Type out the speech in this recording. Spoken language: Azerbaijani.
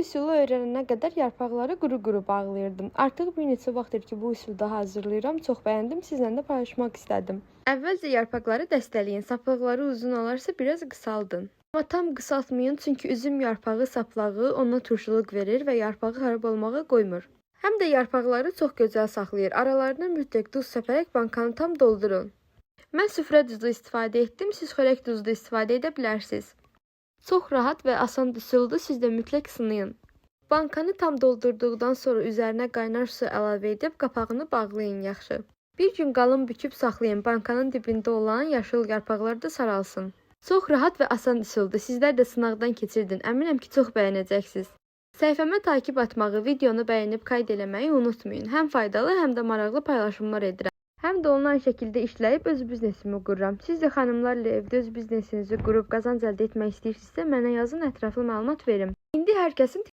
üsulu öyrənənə qədər yarpaqları quru-quru bağlayırdım. Artıq bir neçə vaxtdır ki, bu üsulda hazırlayıram. Çox bəyəndim, sizlə də paylaşmaq istədim. Əvvəlcə yarpaqları dəstələyin. Saplaqları uzun olarsa biraz qısaldın. Amma tam qısaltmayın, çünki üzüm yarpağı saplağı ona turşuluq verir və yarpağı xarab olmağa qoymur. Həm də yarpaqları çox gözəl saxlayır. Aralarına mütləq duz səpərək bankanı tam doldurun. Mən süfrə duzu istifadə etdim, siz xörək duzu da istifadə edə bilərsiniz. Çox rahat və asan üsuldur, siz də mütləq sınayın. Bankanı tam doldurduqdan sonra üzərinə qaynar su əlavə edib qapağını bağlayın yaxşı. Bir gün qalın büküb saxlayın, bankanın dibində olan yaşıl yarpaqlar da saralsın. Çox rahat və asan üsuldur, sizlər də sınaqdan keçirdin, əminəm ki, çox bəyənəcəksiniz. Səhifəmə takib atmağı, videonu bəyənib qayd eləməyi unutmayın. Həm faydalı, həm də maraqlı paylaşımlar edirəm. Həm də onlayn şəkildə işləyib öz biznesimi qururam. Siz də xanımlarla evdə öz biznesinizi qurub qazanc əldə etmək istəyirsinizsə, mənə yazın, ətraflı məlumat verim. İndi hər kəsin